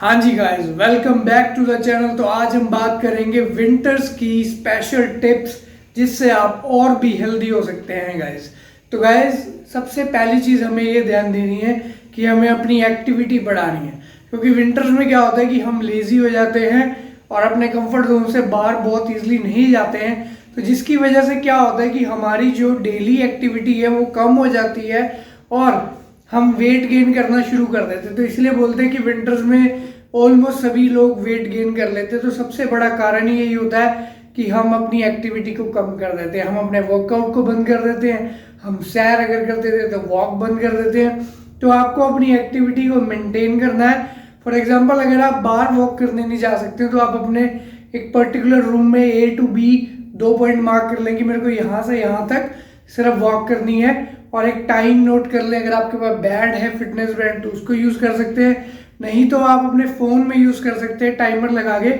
हाँ जी guys, welcome back to the channel. तो आज हम बात करेंगे विंटर्स की स्पेशल टिप्स जिससे आप और भी हेल्दी हो सकते हैं गाइस। तो गाइस, सबसे पहली चीज़ हमें ये ध्यान देनी है कि हमें अपनी एक्टिविटी बढ़ानी है, क्योंकि विंटर्स में क्या होता है कि हम लेज़ी हो जाते हैं और अपने कंफर्ट जोन से बाहर बहुत ईजिली नहीं जाते हैं। तो जिसकी वजह से क्या होता है कि हमारी जो डेली एक्टिविटी है वो कम हो जाती है और हम वेट गेन करना शुरू कर देते हैं। तो इसलिए बोलते हैं कि विंटर्स में ऑलमोस्ट सभी लोग वेट गेन कर लेते हैं। तो सबसे बड़ा कारण ही यही होता है कि हम अपनी एक्टिविटी को कम कर देते हैं, हम अपने वर्कआउट को बंद कर देते हैं, हम सैर अगर करते थे तो वॉक बंद कर देते हैं। तो आपको अपनी एक्टिविटी को मेंटेन करना है। फॉर एग्जांपल, अगर आप बाहर वॉक करने नहीं जा सकते तो आप अपने एक पर्टिकुलर रूम में A to B 2 point mark कर लें कि मेरे को यहाँ से यहाँ तक सिर्फ वॉक करनी है, और एक टाइम नोट कर लें। अगर आपके पास बैंड है, फिटनेस बैंड, तो उसको यूज़ कर सकते हैं। नहीं तो आप अपने फ़ोन में यूज़ कर सकते हैं टाइमर लगा के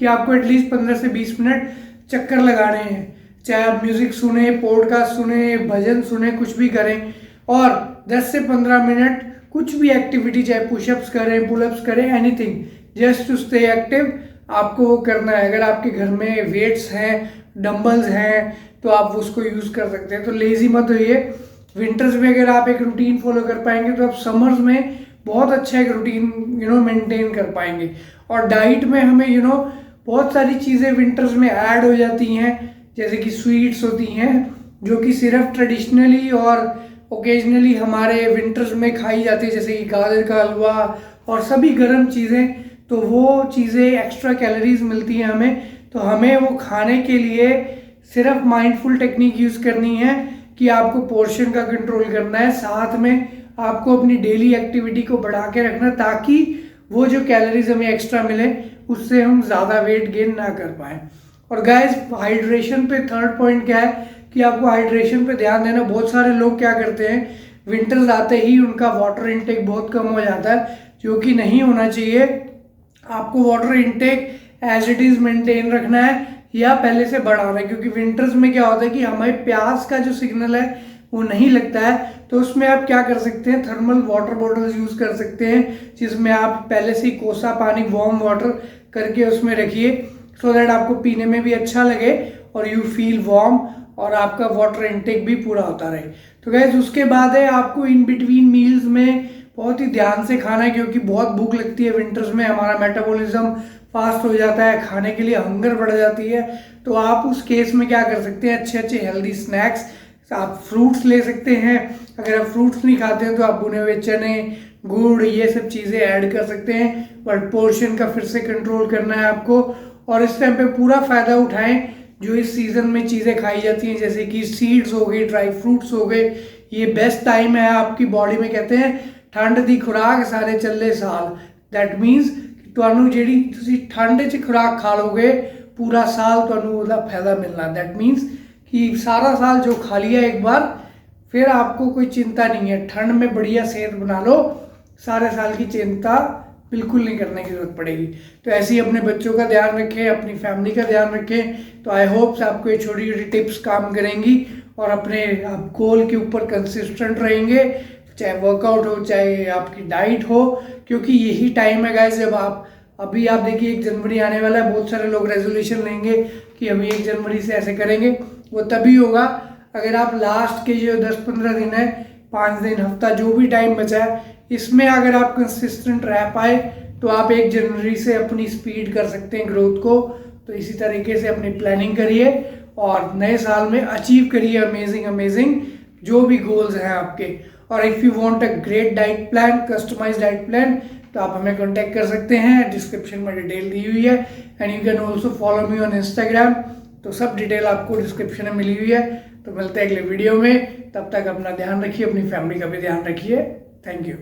कि आपको एटलीस्ट 15 से 20 मिनट चक्कर लगाने हैं। चाहे आप म्यूज़िक सुने, पॉडकास्ट सुने, भजन सुने, कुछ भी करें, और 10 से 15 मिनट कुछ भी एक्टिविटी, चाहे पुशअप्स करें, पुलअप्स करें, anything just to stay active, आपको वो करना है। अगर आपके घर में वेट्स हैं, डंबल्स हैं, तो आप उसको यूज़ कर सकते हैं। तो लेज़ी मत होइए। विंटर्स में अगर आप एक रूटीन फॉलो कर पाएंगे तो आप समर्स में बहुत अच्छा एक रूटीन मेंटेन कर पाएंगे। और डाइट में हमें बहुत सारी चीज़ें विंटर्स में ऐड हो जाती हैं, जैसे कि स्वीट्स होती हैं जो कि सिर्फ ट्रेडिशनली और ओकेजनली हमारे विंटर्स में खाई जाती है, जैसे कि गाजर का हलवा और सभी गर्म चीज़ें। तो वो चीज़ें एक्स्ट्रा कैलोरीज मिलती हैं हमें, तो हमें वो खाने के लिए सिर्फ माइंडफुल टेक्निक यूज़ करनी है कि आपको पोर्शन का कंट्रोल करना है, साथ में आपको अपनी डेली एक्टिविटी को बढ़ा के रखना, ताकि वो जो कैलोरीज हमें एक्स्ट्रा मिले उससे हम ज़्यादा वेट गेन ना कर पाए। और गाइस, हाइड्रेशन पे थर्ड पॉइंट क्या है कि आपको हाइड्रेशन पे ध्यान देना। बहुत सारे लोग क्या करते हैं, विंटर्स आते ही उनका वाटर इनटेक बहुत कम हो जाता है, जो कि नहीं होना चाहिए। आपको water intake as it is maintain रखना है या पहले से बढ़ाना है, क्योंकि विंटर्स में क्या होता है कि हमें प्यास का जो सिग्नल है वो नहीं लगता है। तो उसमें आप क्या कर सकते हैं, थर्मल वाटर बॉटल्स यूज़ कर सकते हैं, जिसमें आप पहले से ही कोसा पानी, वार्म वाटर करके उसमें रखिए, सो दैट आपको पीने में भी अच्छा लगे और यू फील वार्म, और आपका वाटर इनटेक भी पूरा होता रहे। तो गाइस, उसके बाद है आपको इन बिटवीन मील्स में बहुत ही ध्यान से खाना है, क्योंकि बहुत भूख लगती है विंटर्स में, हमारा मेटाबॉलिज्म फास्ट हो जाता है, खाने के लिए हंगर बढ़ जाती है। तो आप उस केस में क्या कर सकते हैं, अच्छे अच्छे हेल्दी स्नैक्स, आप फ्रूट्स ले सकते हैं। अगर आप फ्रूट्स नहीं खाते हैं तो आप भुने हुए चने, गुड़, ये सब चीज़ें ऐड कर सकते हैं, बट पोर्शन का फिर से कंट्रोल करना है आपको। और इस टाइम पे पूरा फ़ायदा उठाएं जो इस सीज़न में चीज़ें खाई जाती हैं, जैसे कि सीड्स हो गई, ड्राई फ्रूट्स हो गए। ये बेस्ट टाइम है आपकी बॉडी में, कहते हैं ठंड दी खुराक सारे चले साल। दैट मीन्स ਤੁਹਾਨੂੰ ਜਿਹੜੀ ਤੁਸੀਂ ठंड 'ਚ खुराक खा लोगे पूरा साल ਤੁਹਾਨੂੰ ਉਹਦਾ फायदा मिलना। दैट मीन्स कि सारा साल जो खा लिया एक बार, फिर आपको कोई चिंता नहीं है। ठंड में बढ़िया सेहत बना लो, सारे साल की चिंता बिल्कुल नहीं करने की जरूरत पड़ेगी। तो ऐसे ही अपने बच्चों का ध्यान रखें, अपनी फैमिली का ध्यान रखें। तो आई होप्स आपको ये छोटी छोटी टिप्स काम करेंगी और अपने आप गोल के ऊपर कंसिस्टेंट रहेंगे, चाहे वर्कआउट हो, चाहे आपकी डाइट हो, क्योंकि यही टाइम है गाइस जब आप, अभी आप देखिए 1 जनवरी आने वाला है, बहुत सारे लोग रेजोल्यूशन लेंगे कि अभी 1 जनवरी से ऐसे करेंगे। वो तभी होगा अगर आप लास्ट के जो 10-15 दिन है, 5 दिन, हफ्ता, जो भी टाइम बचा है, इसमें अगर आप कंसिस्टेंट रह पाए तो आप 1 जनवरी से अपनी स्पीड कर सकते हैं ग्रोथ को। तो इसी तरीके से अपनी प्लानिंग करिए और नए साल में अचीव करिए अमेजिंग अमेजिंग जो भी गोल्स हैं आपके। और if you want a great diet plan, customize diet plan, तो आप हमें कांटेक्ट कर सकते हैं। डिस्क्रिप्शन में डिटेल दी हुई है, and you can also follow me on Instagram. तो सब डिटेल आपको डिस्क्रिप्शन में मिली हुई है। तो मिलते हैं अगले वीडियो में, तब तक अपना ध्यान रखिए, अपनी फैमिली का भी ध्यान रखिए। Thank you.